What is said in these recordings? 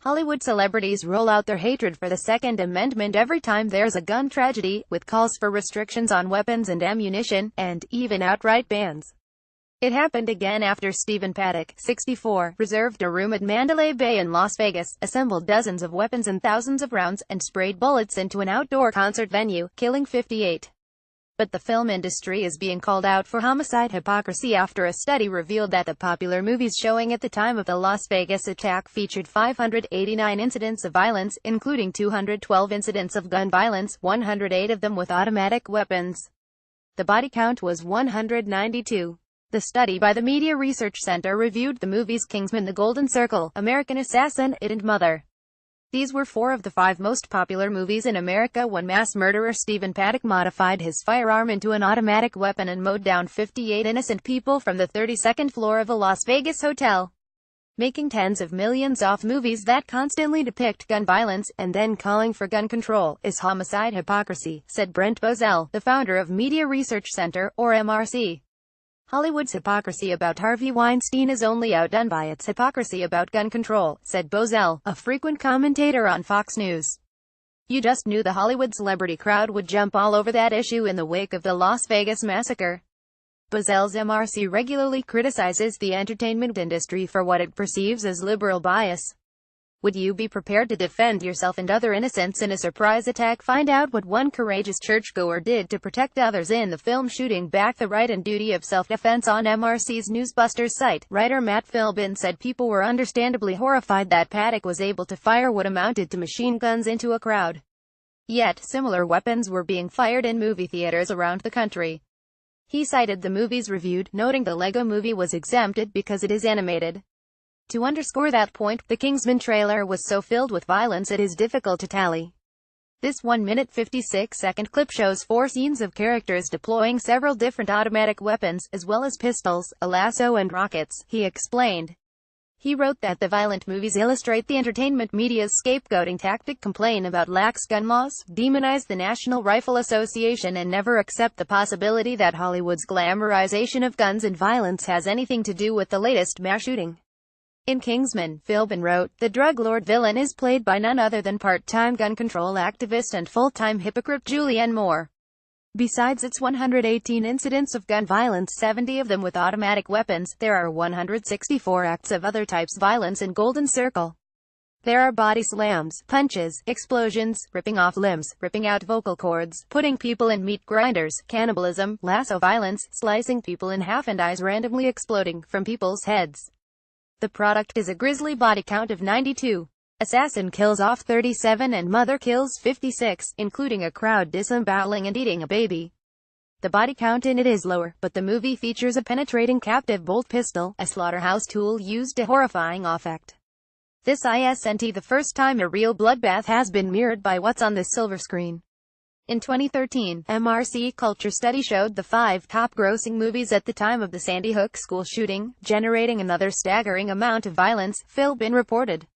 Hollywood celebrities roll out their hatred for the Second Amendment every time there's a gun tragedy, with calls for restrictions on weapons and ammunition, and even outright bans. It happened again after Stephen Paddock, 64, reserved a room at Mandalay Bay in Las Vegas, assembled dozens of weapons and thousands of rounds, and sprayed bullets into an outdoor concert venue, killing 58. But the film industry is being called out for homicide hypocrisy after a study revealed that the popular movies showing at the time of the Las Vegas attack featured 589 incidents of violence, including 212 incidents of gun violence, 108 of them with automatic weapons. The body count was 192. The study by the Media Research Center reviewed the movies Kingsman: The Golden Circle, American Assassin, It and Mother. These were 4 of the 5 most popular movies in America when mass murderer Stephen Paddock modified his firearm into an automatic weapon and mowed down 58 innocent people from the 32nd floor of a Las Vegas hotel. Making tens of millions off movies that constantly depict gun violence, and then calling for gun control, is homicide hypocrisy, said Brent Bozell, the founder of Media Research Center, or MRC. Hollywood's hypocrisy about Harvey Weinstein is only outdone by its hypocrisy about gun control, said Bozell, a frequent commentator on Fox News. You just knew the Hollywood celebrity crowd would jump all over that issue in the wake of the Las Vegas massacre. Bozell's MRC regularly criticizes the entertainment industry for what it perceives as liberal bias. Would you be prepared to defend yourself and other innocents in a surprise attack? Find out what one courageous churchgoer did to protect others in the film Shooting Back the Right and Duty of Self-Defense on MRC's Newsbusters site. Writer Matt Philbin said people were understandably horrified that Paddock was able to fire what amounted to machine guns into a crowd. Yet, similar weapons were being fired in movie theaters around the country. He cited the movies reviewed, noting the Lego Movie was exempted because it is animated. To underscore that point, the Kingsman trailer was so filled with violence it is difficult to tally. This 1-minute 56-second clip shows 4 scenes of characters deploying several different automatic weapons, as well as pistols, a lasso and rockets, he explained. He wrote that the violent movies illustrate the entertainment media's scapegoating tactic, complain about lax gun laws, demonize the National Rifle Association, and never accept the possibility that Hollywood's glamorization of guns and violence has anything to do with the latest mass shooting. In Kingsman, Philbin wrote, the drug lord villain is played by none other than part-time gun control activist and full-time hypocrite Julianne Moore. Besides its 118 incidents of gun violence, 70 of them with automatic weapons, there are 164 acts of other types violence in Golden Circle. There are body slams, punches, explosions, ripping off limbs, ripping out vocal cords, putting people in meat grinders, cannibalism, lasso violence, slicing people in half and eyes randomly exploding from people's heads. The product is a grisly body count of 92. Assassin kills off 37 and mother kills 56, including a crowd disemboweling and eating a baby. The body count in it is lower, but the movie features a penetrating captive bolt pistol, a slaughterhouse tool used to horrifying effect. This isn't the first time a real bloodbath has been mirrored by what's on this silver screen. In 2013, MRC Culture Study showed the 5 top-grossing movies at the time of the Sandy Hook school shooting, generating another staggering amount of violence, Philbin reported.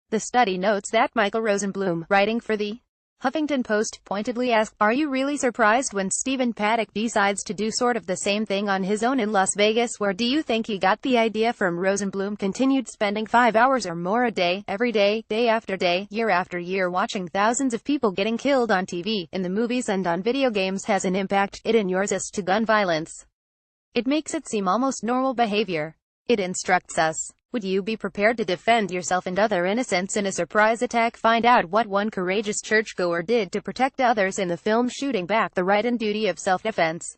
The study notes that Michael Rosenblum, writing for the Huffington Post, pointedly asked, are you really surprised when Stephen Paddock decides to do sort of the same thing on his own in Las Vegas? Where do you think he got the idea from? Rosenblum continued, spending 5 hours or more a day, every day, day after day, year after year watching thousands of people getting killed on TV, in the movies and on video games has an impact. It inures us to gun violence. It makes it seem almost normal behavior. It instructs us. Would you be prepared to defend yourself and other innocents in a surprise attack? Find out what one courageous churchgoer did to protect others in the film Shooting Back the Right and Duty of Self-Defense.